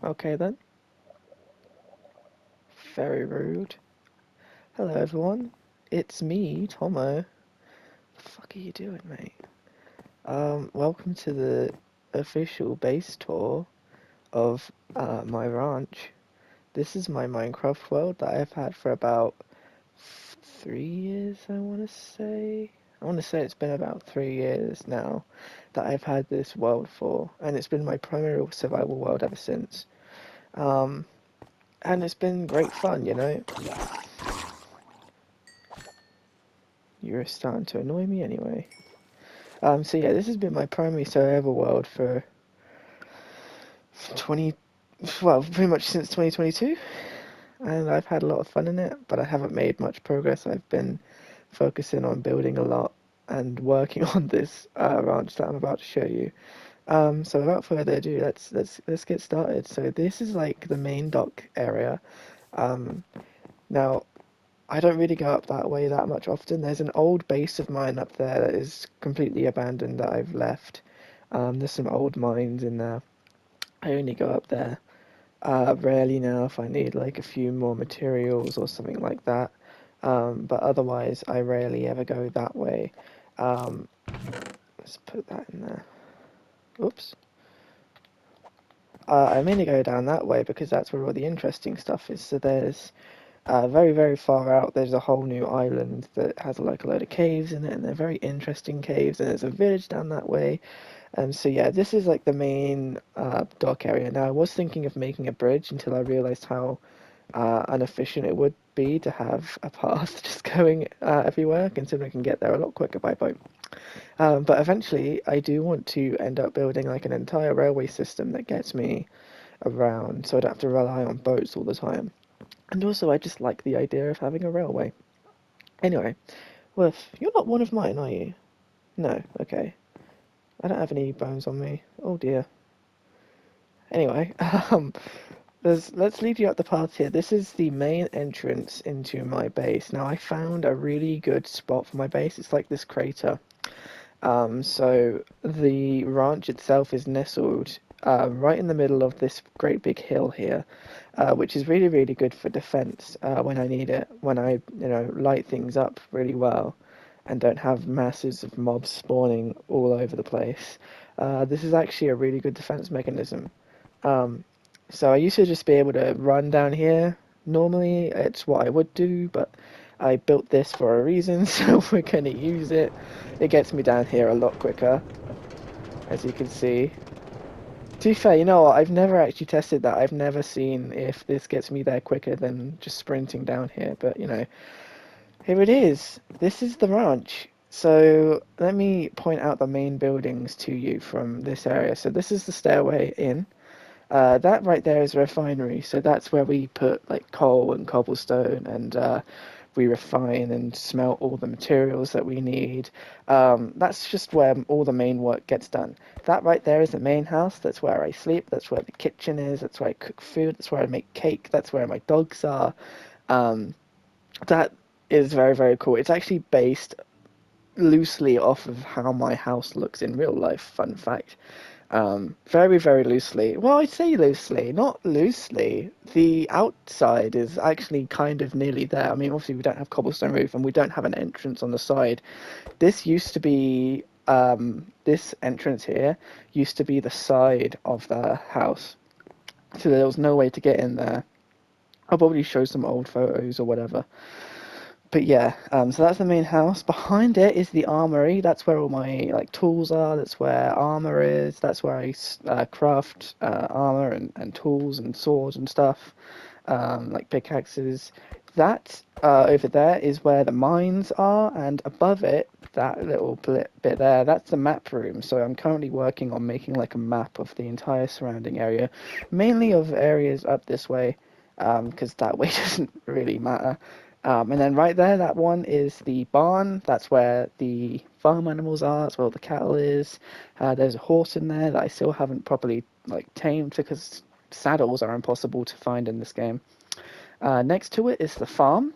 Okay then. Very rude. Hello everyone. It's me, Tomo. The fuck are you doing, mate? Welcome to the official base tour of my ranch. This is my Minecraft world that I've had for about 3 years, I want to say. I want to say it's been about 3 years now that I've had this world for, and it's been my primary survival world ever since. Um, and it's been great fun, you know? You're starting to annoy me anyway. So yeah, this has been my primary survival world for 20, well, pretty much since 2022, and I've had a lot of fun in it, but I haven't made much progress. I've been focusing on building a lot and working on this ranch that I'm about to show you. So without further ado, let's get started. So this is like the main dock area. Um, Now I don't really go up that way that much often. There's an old base of mine up there that is completely abandoned that I've left. There's some old mines in there. I only go up there rarely now if I need like a few more materials or something like that. But otherwise, I rarely ever go that way. Um, let's put that in there. Oops. I mainly go down that way because that's where all the interesting stuff is. So there's very, very far out, there's a whole new island that has like a load of caves in it, and they're very interesting caves, and there's a village down that way. So yeah, this is like the main dock area. Now, I was thinking of making a bridge until I realized how inefficient it would be to have a path just going everywhere, considering I can get there a lot quicker by boat. But eventually, I do want to end up building like an entire railway system that gets me around, so I don't have to rely on boats all the time. And also, I just like the idea of having a railway. Anyway, Worth, you're not one of mine, are you? No, okay. I don't have any bones on me. Oh dear. Anyway, let's leave you at the path here. This is the main entrance into my base. Now, I found a really good spot for my base. It's like this crater. So the ranch itself is nestled right in the middle of this great big hill here, which is really, really good for defense when I need it, when I, light things up really well and don't have masses of mobs spawning all over the place. This is actually a really good defense mechanism. Um, so I used to just be able to run down here. Normally, it's what I would do, but I built this for a reason, so we're going to use it. It gets me down here a lot quicker, as you can see. To be fair, you know what? I've never actually tested that. I've never seen if this gets me there quicker than just sprinting down here, but here it is. This is the ranch. So let me point out the main buildings to you from this area. So this is the stairway in. That right there is a refinery, so that's where we put like coal and cobblestone, and we refine and smelt all the materials that we need. That's just where all the main work gets done. That right there is the main house. That's where I sleep. That's where the kitchen is. That's where I cook food. That's where I make cake. That's where my dogs are. Um, that is very, very cool. It's actually based loosely off of how my house looks in real life. Fun fact. Very, very loosely. Well, I say loosely, not loosely. The outside is actually kind of nearly there. I mean, obviously we don't have cobblestone roof and we don't have an entrance on the side. This used to be, this entrance here used to be the side of the house. So there was no way to get in there. I'll probably show some old photos or whatever. But yeah, so that's the main house. Behind it is the armory. That's where all my like tools are. That's where armor is. That's where I craft armor and tools and swords and stuff, like pickaxes. That over there is where the mines are, and above it, that little bit there, that's the map room. So I'm currently working on making like a map of the entire surrounding area, mainly of areas up this way, because that way doesn't really matter. And then right there, that one is the barn. That's where the farm animals are. That's where all the cattle is. There's a horse in there that I still haven't properly like tamed because saddles are impossible to find in this game. Next to it is the farm.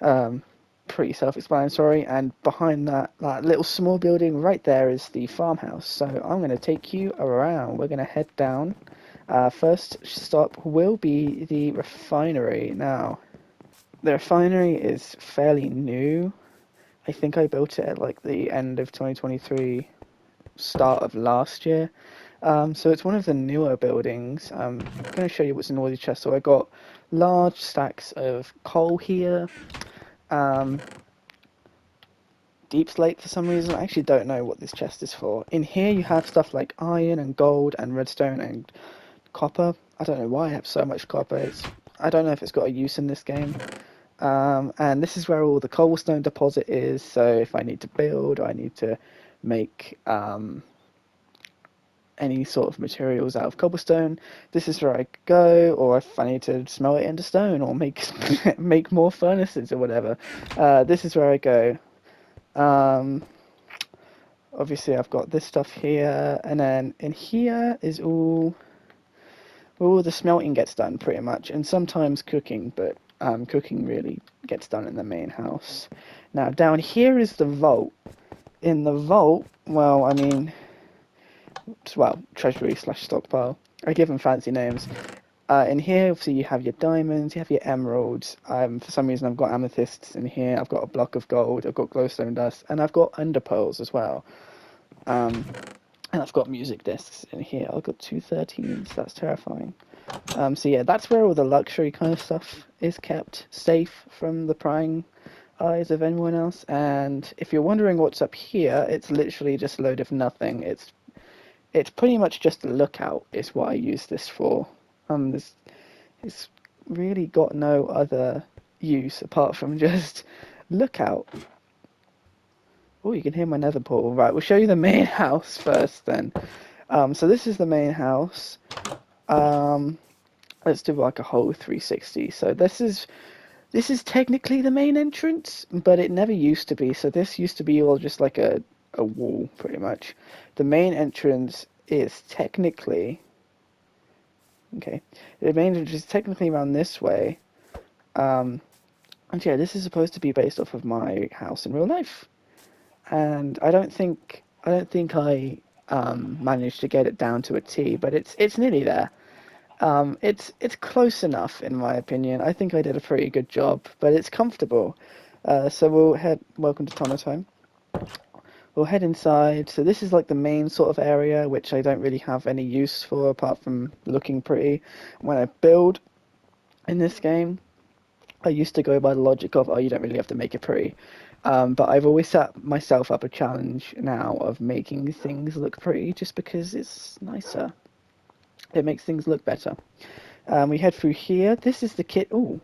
Um, Pretty self-explanatory. And behind that little small building right there is the farmhouse. So I'm going to take you around. We're going to head down. First stop will be the refinery. Now, the refinery is fairly new. I think I built it at like the end of 2023, start of last year. So it's one of the newer buildings. I'm going to show you what's in all these chests. So I got large stacks of coal here. Um, Deep slate for some reason. I actually don't know what this chest is for. In here you have stuff like iron and gold and redstone and copper. I don't know why I have so much copper. I don't know if it's got a use in this game. And this is where all the cobblestone deposit is. So if I need to build, or I need to make any sort of materials out of cobblestone, this is where I go. Or if I need to smelt it into stone or make make more furnaces or whatever, this is where I go. Um, Obviously, I've got this stuff here, and then in here is all the smelting gets done pretty much, and sometimes cooking, but cooking really gets done in the main house. Now down here is the vault. In the vault, well, I mean, well, treasury slash stockpile. I give them fancy names. In here, obviously, you have your diamonds, you have your emeralds. For some reason, I've got amethysts in here. I've got a block of gold. I've got glowstone dust, and I've got underpearls as well. Um, and I've got music discs in here. I've got 213s. That's terrifying. So yeah, that's where all the luxury kind of stuff is kept safe from the prying eyes of anyone else. And if you're wondering what's up here, it's literally just a load of nothing. It's pretty much just a lookout is what I use this for. It's really got no other use apart from just lookout. Oh, you can hear my nether portal. Right, we'll show you the main house first then. So this is the main house. Let's do like a whole 360. So this is technically the main entrance, but it never used to be. So this used to be all just like a wall, pretty much. The main entrance is technically okay. The main entrance is technically around this way. And yeah, this is supposed to be based off of my house in real life. And I don't think I managed to get it down to a T, but it's nearly there. It's close enough in my opinion. I think I did a pretty good job, but it's comfortable. So we'll head. Welcome to Thomas home. We'll head inside. So this is like the main sort of area, which I don't really have any use for apart from looking pretty. When I build in this game, I used to go by the logic of, oh, you don't really have to make it pretty. But I've always set myself up a challenge now of making things look pretty just because it's nicer. It makes things look better. We head through here. This is the kit. Oh,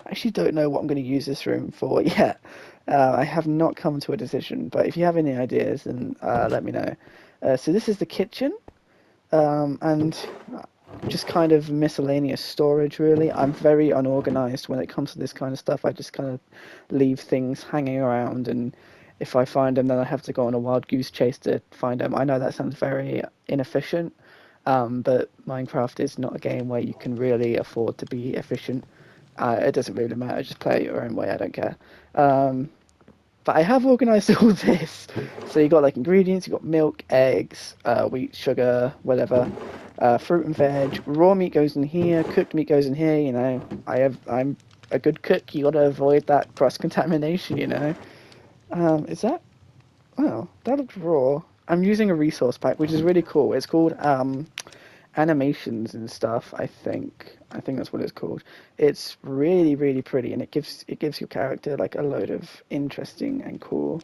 I actually don't know what I'm going to use this room for yet. I have not come to a decision, but if you have any ideas, then let me know. So this is the kitchen, and just kind of miscellaneous storage, really. I'm very unorganized when it comes to this kind of stuff. I just kind of leave things hanging around, and if I find them, then I have to go on a wild goose chase to find them. I know that sounds very inefficient, but Minecraft is not a game where you can really afford to be efficient. It doesn't really matter, just play it your own way, I don't care. But I have organised all this. So you got like ingredients, you got milk, eggs, wheat, sugar, whatever, fruit and veg. Raw meat goes in here, cooked meat goes in here. You know, I'm a good cook. You got to avoid that cross contamination. You know, is that? Oh, that looks raw. I'm using a resource pack, which is really cool. It's called animations and stuff. I think that's what it's called. It's really really pretty, and it gives your character like a load of interesting and cool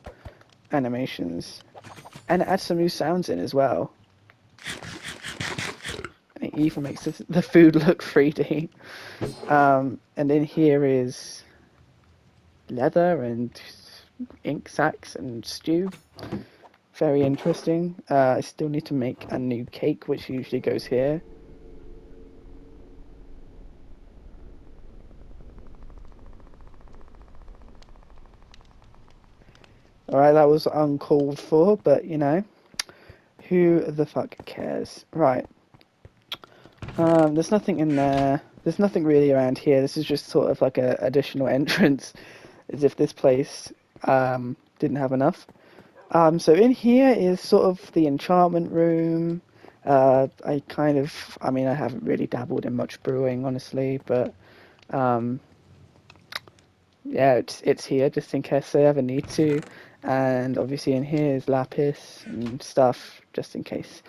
animations, and it adds some new sounds in as well. And it even makes the food look 3D. And in here is leather and ink sacks and stew. Very interesting. I still need to make a new cake, which usually goes here. Alright, that was uncalled for, but you know, who the fuck cares? Right. There's nothing in there. There's nothing really around here. This is just sort of like a additional entrance, as if this place didn't have enough. So in here is sort of the enchantment room. I mean, I haven't really dabbled in much brewing, honestly, but um, yeah, it's here just in case I ever need to. And obviously in here is lapis and stuff, just in case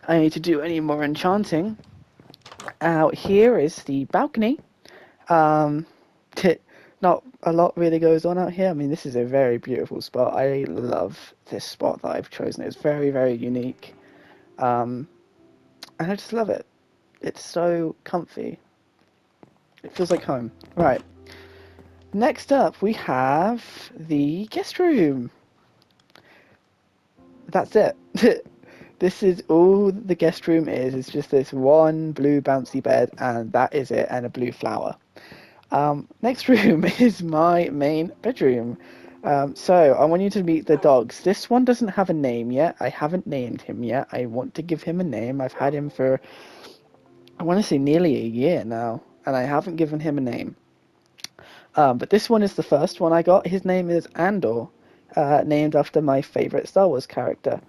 I need to do any more enchanting. Out here is the balcony. Um, Not a lot really goes on out here. I mean, this is a very beautiful spot. I love this spot that I've chosen. It's very, very unique. Um, and I just love it. It's so comfy. It feels like home. Right. Next up, we have the guest room. That's it. This is all the guest room is. It's just this one blue bouncy bed, and that is it, and a blue flower. Next room is my main bedroom. So I want you to meet the dogs. This one doesn't have a name yet. I haven't named him yet. I want to give him a name. I've had him for, I want to say, nearly a year now, and I haven't given him a name. But this one is the first one I got. His name is Andor, named after my favorite Star Wars character.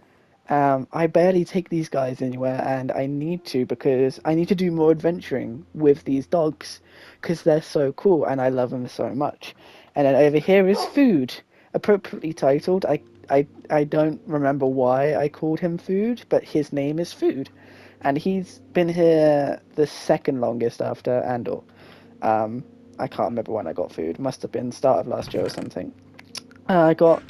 I barely take these guys anywhere, and I need to because I need to do more adventuring with these dogs because they're so cool and I love them so much. And then over here is Food, appropriately titled. I don't remember why I called him Food, but his name is Food, and he's been here the second longest after Andor. Um, I can't remember when I got Food. Must have been start of last year or something. I got,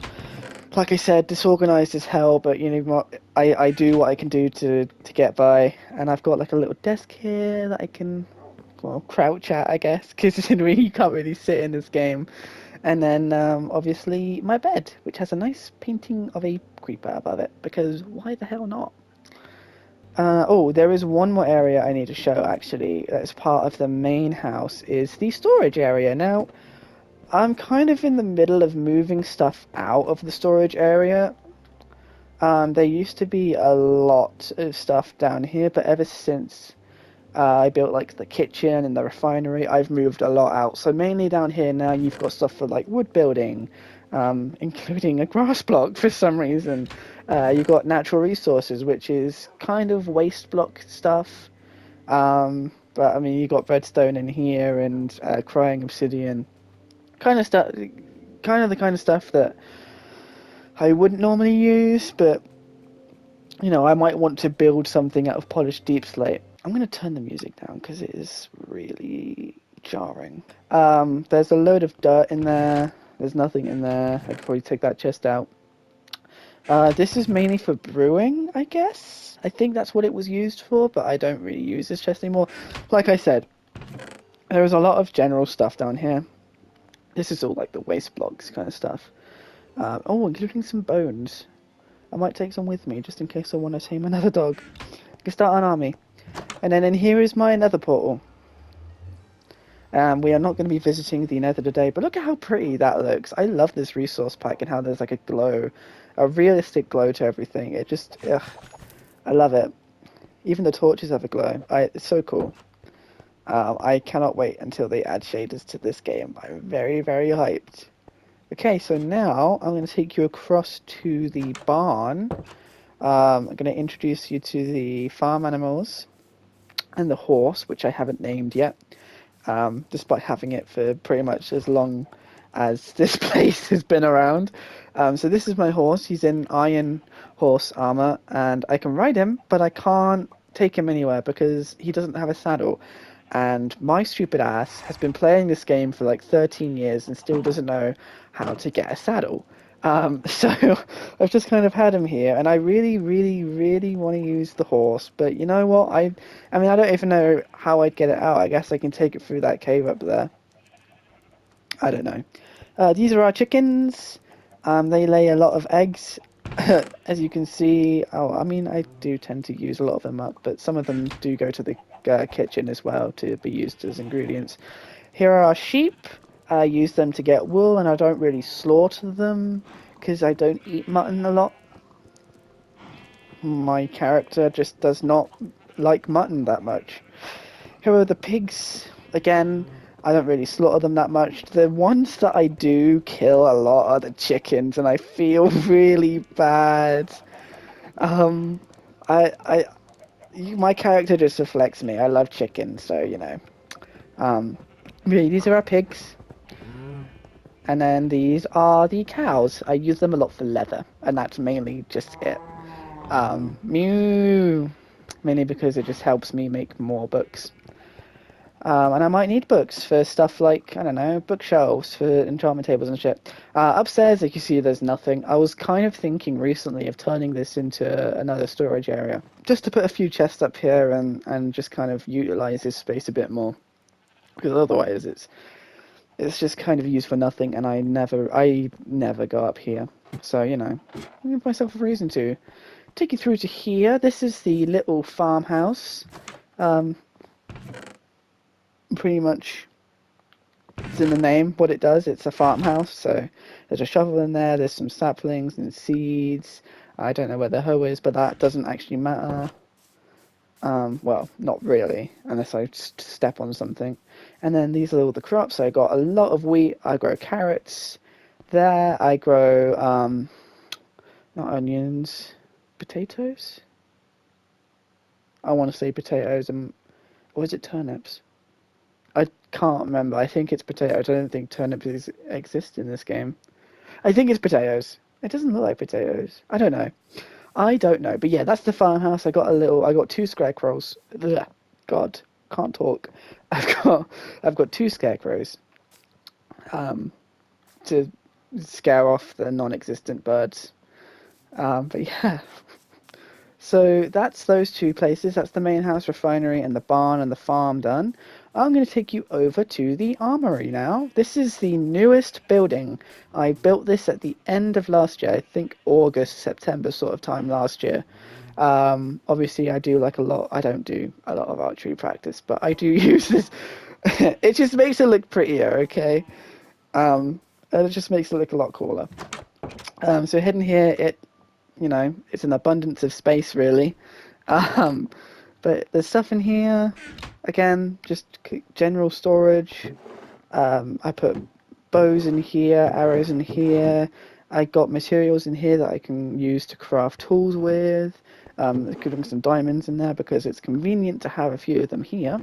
like I said, disorganized as hell, but you know what? I do what I can do to get by, and I've got like a little desk here that I can, well, crouch at, I guess, because you can't really sit in this game. And then obviously my bed, which has a nice painting of a creeper above it, because why the hell not? Oh, there is one more area I need to show actually. That's part of the main house is the storage area. Now, I'm kind of in the middle of moving stuff out of the storage area. There used to be a lot of stuff down here, but ever since I built like the kitchen and the refinery, I've moved a lot out. So mainly down here now, you've got stuff for like wood building, including a grass block for some reason. You've got natural resources, which is kind of waste block stuff. But I mean, you got redstone in here and crying obsidian, kind of stuff, kind of the kind of stuff that I wouldn't normally use, but you know, I might want to build something out of polished deep slate. I'm going to turn the music down because it is really jarring. There's a load of dirt in there. There's nothing in there. I could probably take that chest out. This is mainly for brewing, I guess. I think that's what it was used for, but I don't really use this chest anymore. Like I said, there is a lot of general stuff down here. This is all like the waste blocks kind of stuff. Oh, including some bones. I might take some with me just in case I want to tame another dog. I can start an army. And then in here is my nether portal. We are not going to be visiting the nether today, but look at how pretty that looks. I love this resource pack and how there's like a glow, a realistic glow to everything. It just, ugh, I love it. Even the torches have a glow. It's so cool. I cannot wait until they add shaders to this game. I'm very, very hyped. Okay, so now I'm going to take you across to the barn. I'm going to introduce you to the farm animals and the horse, which I haven't named yet, despite having it for pretty much as long as this place has been around. So this is my horse. He's in iron horse armor, and I can ride him, but I can't take him anywhere because he doesn't have a saddle. And my stupid ass has been playing this game for like 13 years and still doesn't know how to get a saddle. So I've just kind of had him here, and I really, really, really want to use the horse. But you know what? I mean, I don't even know how I'd get it out. I guess I can take it through that cave up there. I don't know. These are our chickens. They lay a lot of eggs, as you can see. Oh, I mean, I do tend to use a lot of them up, but some of them do go to the kitchen as well to be used as ingredients. Here are our sheep. I use them to get wool, and I don't really slaughter them because I don't eat mutton a lot. My character just does not like mutton that much. Here are the pigs. Again, I don't really slaughter them that much. The ones that I do kill a lot are the chickens, and I feel really bad. Um, I My character just reflects me. I love chicken, so Um, really, these are our pigs, and then these are the cows. I use them a lot for leather, and that's mainly just it. Mew, mainly because it just helps me make more books. And I might need books for stuff like, I don't know, bookshelves for enchantment tables and shit. Upstairs, like you see, there's nothing. I was kind of thinking recently of turning this into another storage area, just to put a few chests up here and just kind of utilize this space a bit more. Because otherwise, it's just kind of used for nothing, and I never go up here. So I give myself a reason to take you through to here. This is the little farmhouse. Um, Pretty much it's in the name what it does. It's a farmhouse, so there's a shovel in there. There's some saplings and seeds. I don't know where the hoe is, but that doesn't actually matter. Well, not really, unless I step on something. And then these are all the crops. I got a lot of wheat. I grow carrots. There, I grow not onions, potatoes. I want to say potatoes, and or is it turnips? I can't remember. I think it's potatoes. I don't think turnips exist in this game. I think it's potatoes. It doesn't look like potatoes. I don't know. I don't know. But yeah, that's the farmhouse. I got two scarecrows. Ugh, God, can't talk. I've got I've got two scarecrows um, to scare off the non-existent birds. But yeah, so that's those two places. That's the main house, refinery, and the barn and the farm done. I'm going to take you over to the armory now. This is the newest building. I built this at the end of last year. I think August, September sort of time last year. Obviously, I do like a lot. I don't do a lot of archery practice, but I do use this. It just makes it look prettier, okay? And it just makes it look a lot cooler. So hidden here, it's an abundance of space, really. Um, but there's stuff in here. Again, just general storage. I put bows in here, arrows in here. I got materials in here that I can use to craft tools with. Including some diamonds in there because it's convenient to have a few of them here.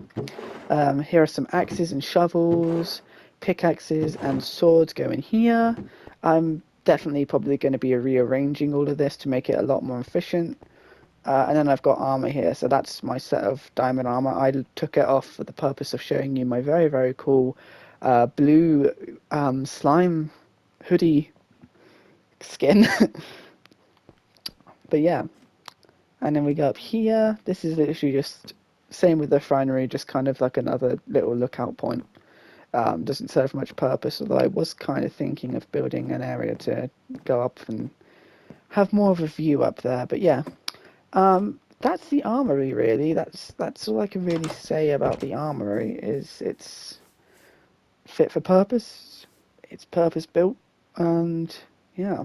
Here are some axes and shovels, pickaxes and swords go in here. I'm definitely probably going to be rearranging all of this to make it a lot more efficient. And then I've got armor here, so that's my set of diamond armor. I took it off for the purpose of showing you my very, very cool blue slime hoodie skin. But yeah, and then we go up here. This is literally just same with the refinery, just kind of like another little lookout point. Doesn't serve much purpose, although I was kind of thinking of building an area to go up and have more of a view up there. But yeah, that's the armory really. That's all I can really say about the armory. Is it's fit for purpose, it's purpose built, and yeah.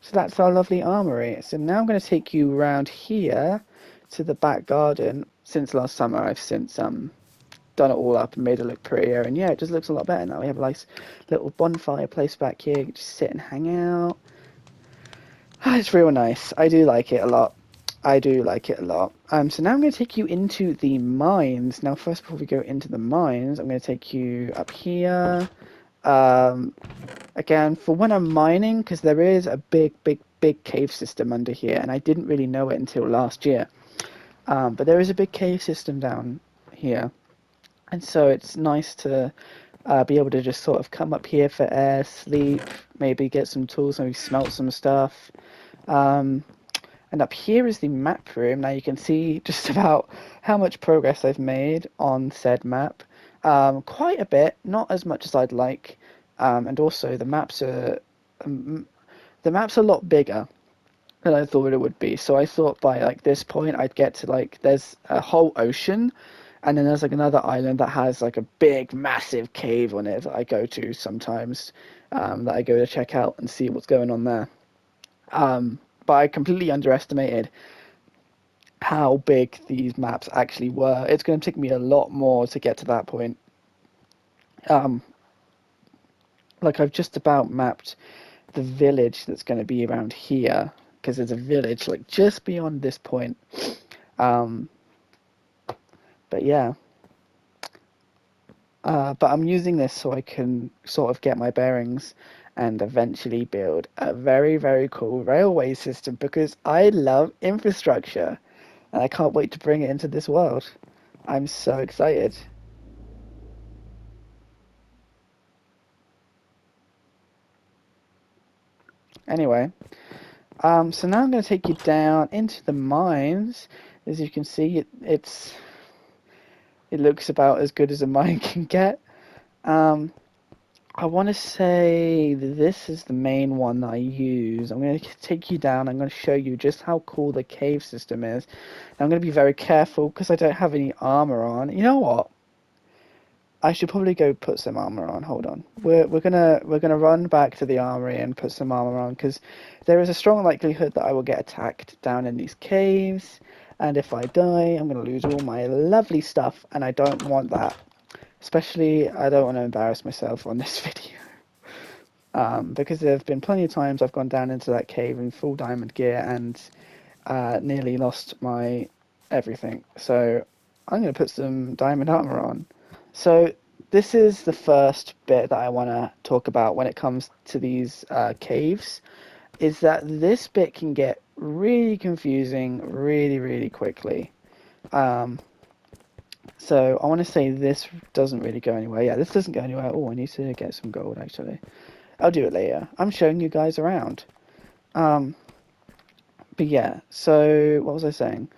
So that's our lovely armory. So now I'm going to take you around here to the back garden. Since last summer, I've since done it all up and made it look prettier. And yeah, it just looks a lot better now. We have a nice little bonfire place back here. You can just sit and hang out. It's real nice. I do like it a lot. I do like it a lot. So now I'm going to take you into the mines. Now, first, before we go into the mines, I'm going to take you up here. Um, Again, for when I'm mining, because there is a big, big, big cave system under here, and I didn't really know it until last year. But there is a big cave system down here, and so it's nice to be able to just sort of come up here for air, sleep, maybe get some tools, maybe smelt some stuff. Um, and up here is the map room. Now you can see just about how much progress I've made on said map. Quite a bit, not as much as I'd like. And also um, the map's a lot bigger than I thought it would be. So I thought by like this point I'd get to like there's a whole ocean, and then there's like another island that has like a big massive cave on it that I go to sometimes, that I go to check out and see what's going on there. But I completely underestimated how big these maps actually were. It's going to take me a lot more to get to that point. Um, like I've just about mapped the village that's going to be around here because there's a village like just beyond this point. But yeah. But I'm using this so I can sort of get my bearings and eventually build a very, very cool railway system because I love infrastructure and I can't wait to bring it into this world. I'm so excited. Anyway, so now I'm going to take you down into the mines. As you can see, it looks about as good as a mine can get. Um, I want to say this is the main one that I use. I'm going to take you down. I'm going to show you just how cool the cave system is. I'm going to be very careful because I don't have any armor on. You know what? I should probably go put some armor on. Hold on. We're gonna run back to the armory and put some armor on because there is a strong likelihood that I will get attacked down in these caves. And if I die, I'm gonna lose all my lovely stuff, and I don't want that. Especially, I don't want to embarrass myself on this video. Because there have been plenty of times I've gone down into that cave in full diamond gear and nearly lost my everything. So I'm going to put some diamond armor on. So this is the first bit that I want to talk about when it comes to these caves, is that this bit can get really confusing really, really quickly. Um, so I want to say this doesn't really go anywhere. Yeah, this doesn't go anywhere. Oh, I need to get some gold actually. I'll do it later. I'm showing you guys around. Um, but yeah, so what was I saying?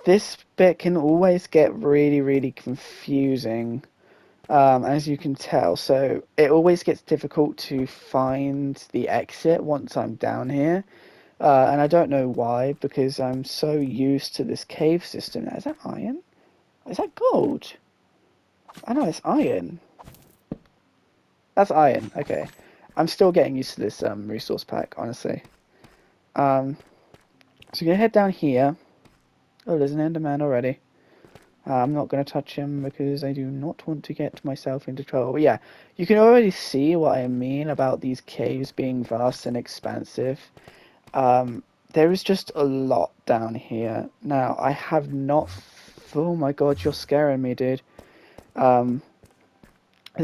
This bit can always get really, really confusing, as you can tell. So it always gets difficult to find the exit once I'm down here. And I don't know why, because I'm so used to this cave system. Now, is that iron? Is that gold? I know it's iron. That's iron. Okay. I'm still getting used to this resource pack, honestly. Um, so we're gonna head down here. Oh, there's an Enderman already. I'm not going to touch him because I do not want to get myself into trouble. But yeah, you can already see what I mean about these caves being vast and expansive. There is just a lot down here. Now, I have not... Oh my god, you're scaring me, dude. Um, I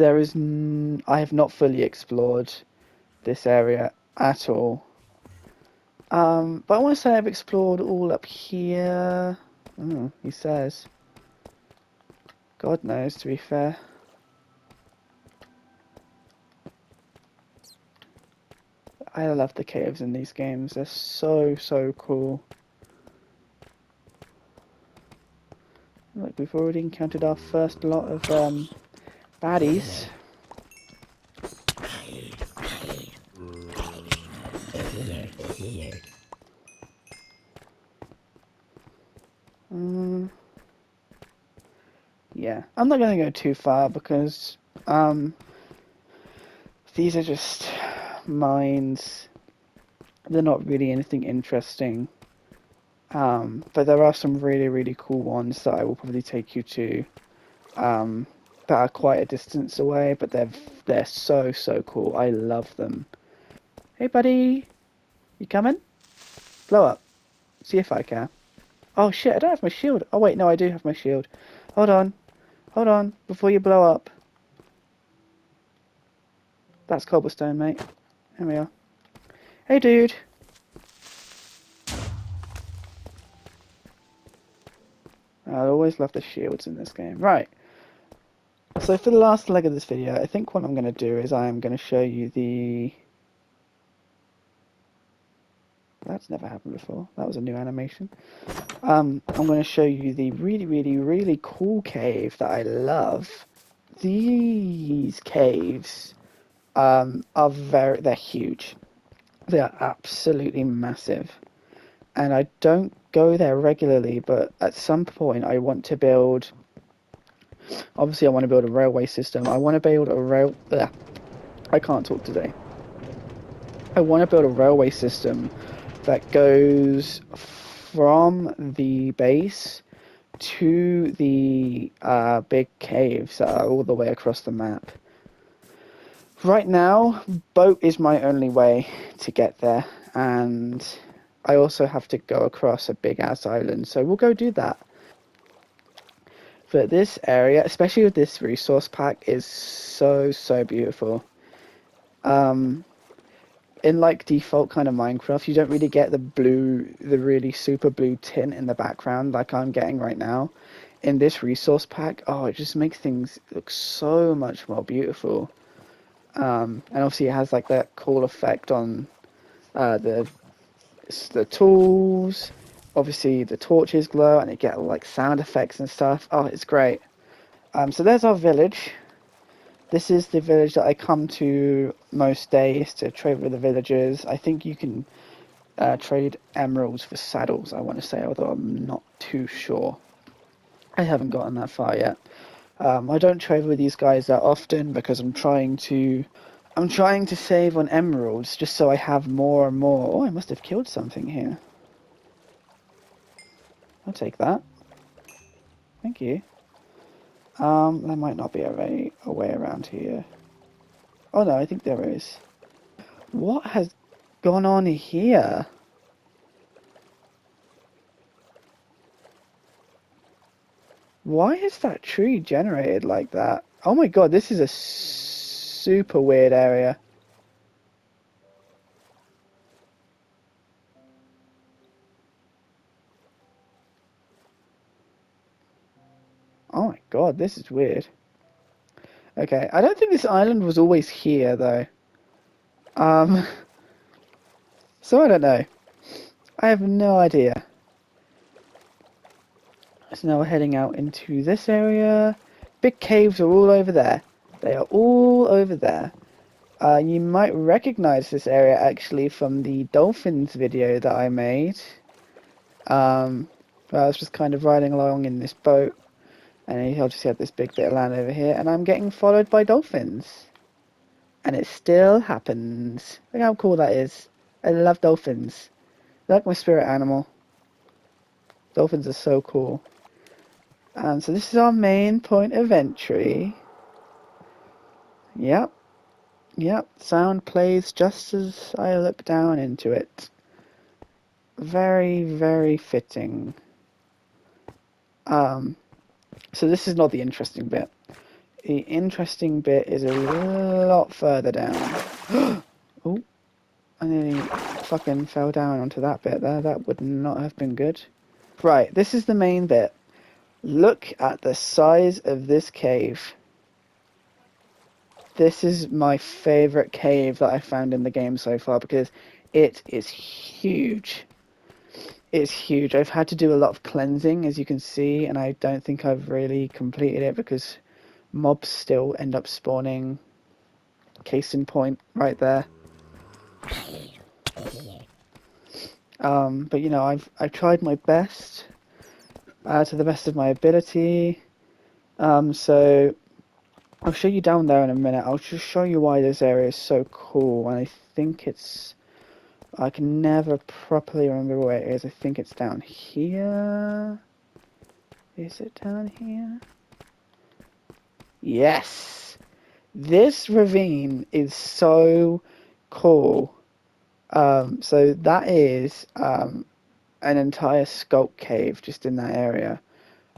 have not fully explored this area at all. But I want to say I've explored all up here. He says. God knows, to be fair. I love the caves in these games. They're so, so cool. Look, we've already encountered our first lot of baddies. Um, yeah, I'm not going to go too far because these are just mines. They're not really anything interesting. But there are some really, really cool ones that I will probably take you to. That are quite a distance away, but they're so, so cool. I love them. Hey, buddy, you coming? Blow up. See if I can. Oh shit, I don't have my shield. Oh wait, no, I do have my shield. Hold on. Hold on, before you blow up. That's cobblestone, mate. Here we are. Hey, dude. I always love the shields in this game. Right. So for the last leg of this video, I think what I'm going to do is I am going to show you the... That's never happened before. That was a new animation. I'm going to show you the really, really, really cool cave that I love. These caves they're huge. They are absolutely massive. And I don't go there regularly, but at some point I want to build... Obviously I want to build a railway system. I want to build a I can't talk today. I want to build a railway system that goes from the base to the big caves that are all the way across the map. Right now, boat is my only way to get there, and I also have to go across a big ass island, so we'll go do that. But this area, especially with this resource pack, is so beautiful. Um, in like default kind of Minecraft, you don't really get the really super blue tint in the background like I'm getting right now. In this resource pack, oh, it just makes things look so much more beautiful. And obviously it has like that cool effect on the tools. Obviously the torches glow and you get like sound effects and stuff. Oh, it's great. So there's our village. This is the village that I come to most days to trade with the villagers. I think you can trade emeralds for saddles, I want to say, although I'm not too sure. I haven't gotten that far yet. I don't trade with these guys that often because I'm trying to save on emeralds just so I have more and more. Oh, I must have killed something here. I'll take that. Thank you. There might not be a way around here. Oh no, I think there is. What has gone on here? Why is that tree generated like that? Oh my god, this is a super weird area. Oh my god, this is weird. Okay, I don't think this island was always here though. Um, so I don't know. I have no idea. So now we're heading out into this area. Big caves are all over there. They are all over there. You might recognize this area actually from the dolphins video that I made. Where I was just kind of riding along in this boat, and he obviously had this big bit of land over here, and I'm getting followed by dolphins. And it still happens. Look how cool that is. I love dolphins. They're like my spirit animal. Dolphins are so cool. So this is our main point of entry. Yep, yep. Sound plays just as I look down into it. Very fitting. So this is not the interesting bit. The interesting bit is a lot further down. Oh, I nearly fucking fell down onto that bit there. That would not have been good. Right, this is the main bit. Look at the size of this cave. This is my favorite cave that I found in the game so far because it is huge. It's huge. I've had to do a lot of cleansing, as you can see, and I don't think I've really completed it because mobs still end up spawning. Case in point, right there. But you know, I've tried my best to the best of my ability. So I'll show you down there in a minute. I'll just show you why this area is so cool, and I think it's. I can never properly remember where it is. I think it's down here. Is it down here? Yes! This ravine is so cool. So that is an entire sculk cave just in that area.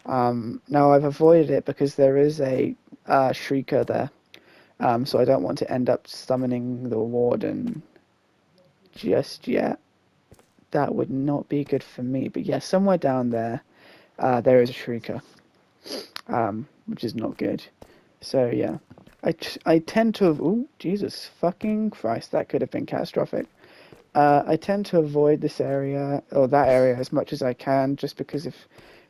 Now I've avoided it because there is a shrieker there. So I don't want to end up summoning the warden just yet. That would not be good for me. But yeah, somewhere down there, there is a shrieker, which is not good. So yeah, I tend to. Oh, Jesus fucking Christ, that could have been catastrophic. I tend to avoid this area, or that area, as much as I can, just because of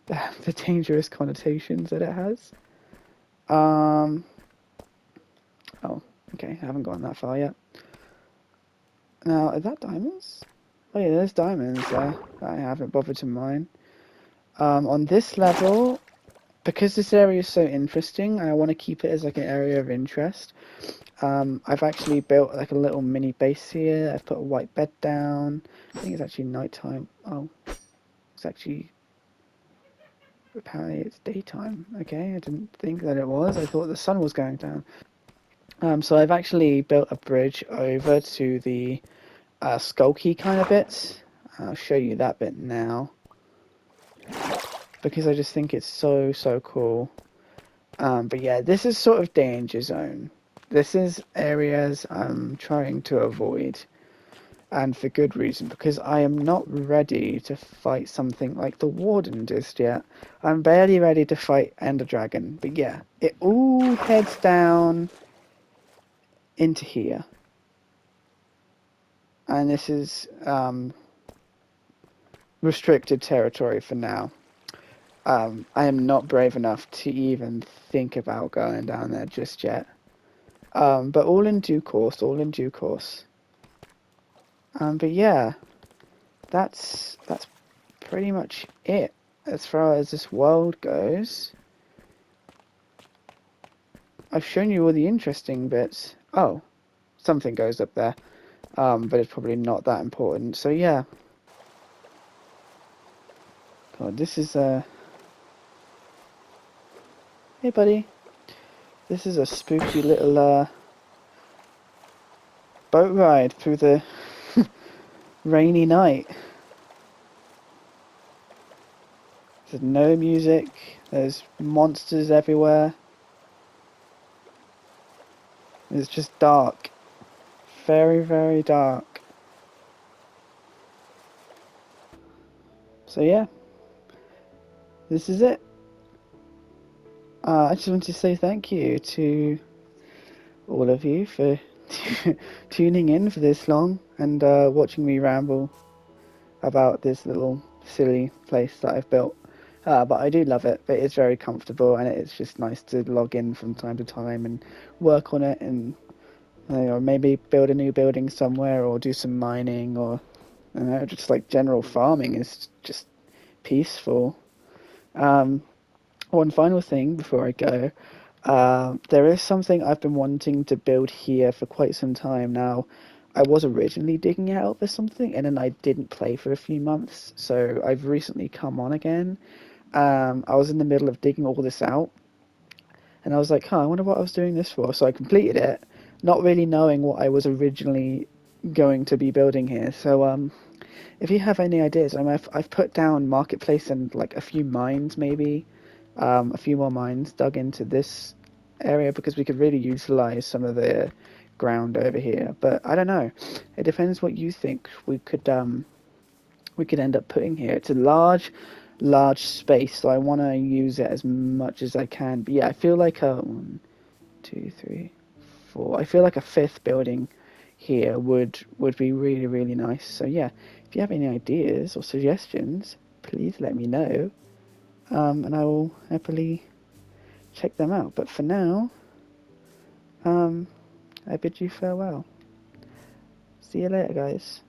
the dangerous connotations that it has. Oh, okay, I haven't gone that far yet. Now, are that diamonds? Oh yeah, there's diamonds there. I haven't bothered to mine. On this level, because this area is so interesting, I want to keep it as like an area of interest. I've actually built like a little mini base here. I've put a white bed down. I think it's actually nighttime. Oh, it's actually apparently it's daytime. Okay, I didn't think that it was. I thought the sun was going down. So I've actually built a bridge over to the skulky kind of bits. I'll show you that bit now. because I just think it's so cool. But yeah, this is sort of danger zone. This is areas I'm trying to avoid, and for good reason, because I am not ready to fight something like the Warden just yet. I'm barely ready to fight Ender Dragon, but yeah, it all heads down into here. And this is restricted territory for now. I am not brave enough to even think about going down there just yet. But all in due course, all in due course. But yeah, that's pretty much it as far as this world goes. I've shown you all the interesting bits. Oh, something goes up there, but it's probably not that important. So yeah, God, this is a hey buddy, this is a spooky little boat ride through the rainy night. There's no music. There's monsters everywhere. It's just dark. Very, very dark. So yeah, this is it. I just want to say thank you to all of you for tuning in for this long and watching me ramble about this little silly place that I've built. But I do love it. But it's very comfortable and it's just nice to log in from time to time and work on it and or maybe build a new building somewhere or do some mining or just like general farming is just peaceful. Um, One final thing before I go. There is something I've been wanting to build here for quite some time now. I was originally digging it out for something, and then I didn't play for a few months, so I've recently come on again. I was in the middle of digging all this out, and I was like, I wonder what I was doing this for. So I completed it, not really knowing what I was originally going to be building here. So if you have any ideas, I've put down marketplace and like a few mines maybe, a few more mines dug into this area because we could really utilize some of the ground over here. But I don't know. It depends what you think we could end up putting here. It's a large space, so I want to use it as much as I can. But yeah, I feel like a one, two, three, four. I feel like a fifth building here would be really nice. So yeah, if you have any ideas or suggestions, please let me know, and I will happily check them out. But for now, I bid you farewell. See you later, guys.